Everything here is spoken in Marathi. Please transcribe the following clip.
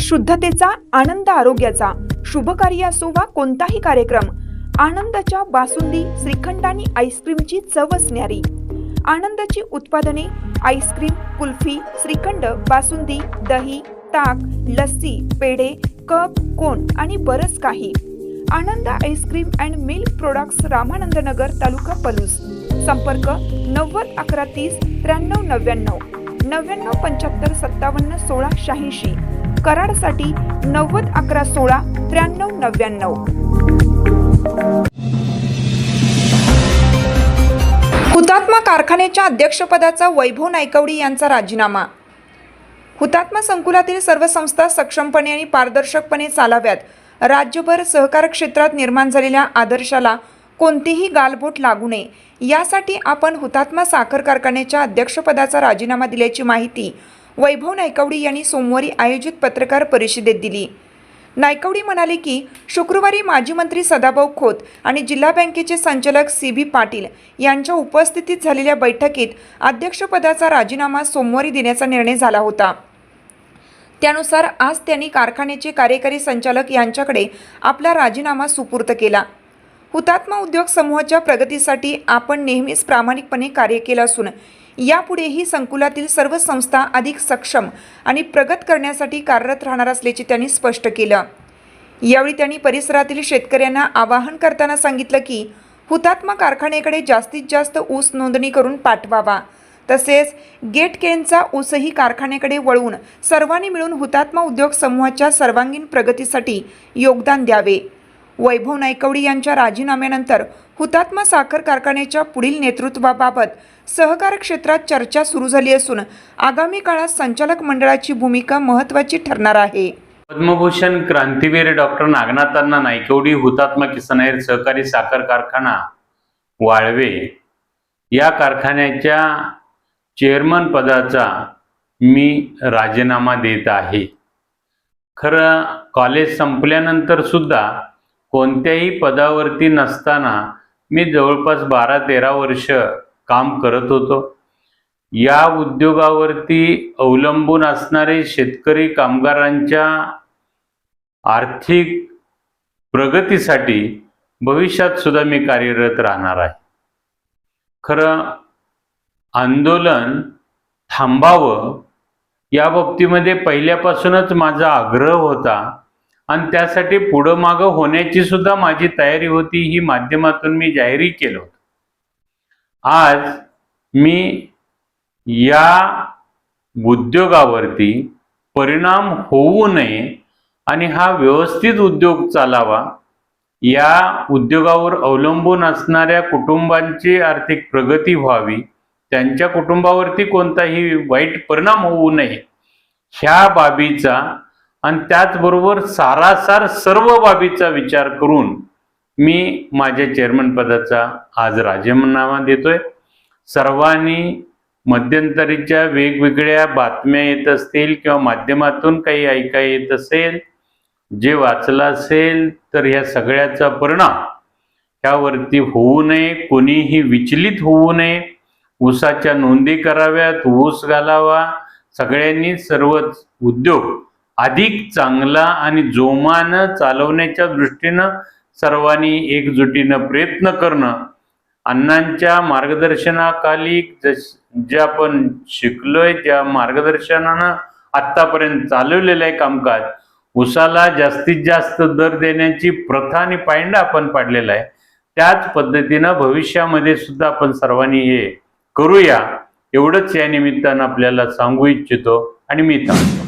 शुद्धतेचा, आनंद आरोग्याचा, शुभ कार्य असो वा कोणताही कार्यक्रम, आनंदाच्या बासुंदी, श्रीखंड आणि आईस्क्रीमची चव असणारी आनंदाची उत्पादने, आईस्क्रीम, कुल्फी, श्रीखंड, बासुंदी, दही, ताक, लस्सी, पेढे, कप, कोन आणि बरंच काही. Anand ice cream and milk products, Ramanand Nagar, taluka Palus. संपर्क 90 11 30 93 99 99 75 57 16 86. कराडसाठी 90 11 16 93 99. हुतात्मा कारखान्याच्या अध्यक्षपदाचा वैभव नायकवडी यांचा राजीनामा. हुतात्मा संकुलातील सर्व संस्था सक्षमपणे आणि पारदर्शकपणे चालाव्यात. राज्यभर सहकार क्षेत्रात निर्माण झालेल्या आदर्शाला कोणतीही गालबोट लागू नये यासाठी आपण हुतात्मा साखर कारखान्याच्या अध्यक्षपदाचा राजीनामा दिल्याची माहिती वैभव नायकवडी यांनी सोमवारी आयोजित पत्रकार परिषदेत दिली. नायकवडी म्हणाले की शुक्रवारी माजी मंत्री सदाभाऊ खोत आणि जिल्हा बँकेचे संचालक CB पाटील यांच्या उपस्थितीत झालेल्या बैठकीत अध्यक्षपदाचा राजीनामा सोमवारी देण्याचा निर्णय झाला होता. त्यानुसार आज त्यांनी कारखान्याचे कार्यकारी संचालक यांच्याकडे आपला राजीनामा सुपूर्द केला. हुतात्मा उद्योग समूहाच्या प्रगतीसाठी आपण नेहमीच प्रामाणिकपणे कार्य केलं असून यापुढेही संकुलातील सर्व संस्था अधिक सक्षम आणि प्रगत करण्यासाठी कार्यरत राहणार असल्याचे त्यांनी स्पष्ट केलं. यावेळी त्यांनी परिसरातील शेतकऱ्यांना आवाहन करताना सांगितलं की हुतात्मा कारखान्याकडे जास्तीत जास्त ऊस नोंदणी करून पाठवावा. तसेच गेट केनचा ऊसही कारखान्याकडे वळवून सर्वांनी मिळून हुतात्मा उद्योग समूहाच्या सर्वांगीण प्रगतीसाठी योगदान द्यावे. वैभव नायकवडी यांच्या राजीनाम्यानंतर हुतात्मा साखर कारखान्याच्या पुढील नेतृत्वाबाबत सहकार क्षेत्रात चर्चा सुरू झाली असून आगामी काळात संचालक मंडळाची भूमिका महत्त्वाची ठरणार आहे. पद्मभूषण क्रांतीवीर डॉक्टर नागनाथांना नायकवडी हुतात्मा किसनहेर सहकारी साखर कारखाना वाळवे या कारखान्याच्या चेअरमन पदाचा मी राजीनामा देत आहे. खरं कॉलेज संपल्यानंतर सुद्धा कोणत्याही पदावरती नसताना मी जवळपास 12-13 वर्ष काम करत होतो. या उद्योगावरती अवलंबून असणारे शेतकरी कामगारांच्या आर्थिक प्रगतीसाठी भविष्यात सुद्धा मी कार्यरत राहणार आहे. खरं आंदोलन थांबावं या बाबतीमध्ये पहिल्यापासूनच माझा आग्रह होता आणि त्यासाठी पुढं मागं होण्याची सुद्धा माझी तयारी होती. ही माध्यमातून मी जाहीर केलं होतं. आज मी या उद्योगावरती परिणाम होऊ नये आणि हा व्यवस्थित उद्योग चालावा, या उद्योगावर अवलंबून असणाऱ्या कुटुंबांची आर्थिक प्रगती व्हावी, त्यांच्या कुटुंबावरती कोणताही वाईट परिणाम होऊ नये ह्या बाबीचा आणि त्याचबरोबर सारासार सर्व बाबीचा विचार करून मी माझ्या चेअरमन पदाचा आज राजीनामा देतोय. सर्वांनी मध्यंतरीच्या वेगवेगळ्या बातम्या येत असतील किंवा माध्यमातून काही ऐका येत असेल, जे वाचलं असेल तर ह्या सगळ्याचा परिणाम ह्यावरती होऊ नये, कोणीही विचलित होऊ नये. ऊसाच्या नोंदी कराव्यात, ऊस घालावा, सगळ्यांनी सर्वच उद्योग अधिक चांगला आणि जोमानं चालवण्याच्या दृष्टीनं सर्वांनी एकजुटीनं प्रयत्न करणं. अण्णांच्या मार्गदर्शनाखाली जे आपण शिकलोय, ज्या मार्गदर्शनानं आत्तापर्यंत चालवलेलं आहे कामकाज, ऊसाला जास्तीत जास्त दर देण्याची प्रथा आणि पायंडा आपण पाडलेला आहे. त्याच पद्धतीनं भविष्यामध्ये सुद्धा आपण सर्वांनी हे करूया, एवढंच या निमित्तानं आपल्याला सांगू इच्छितो आणि मी थांबतो.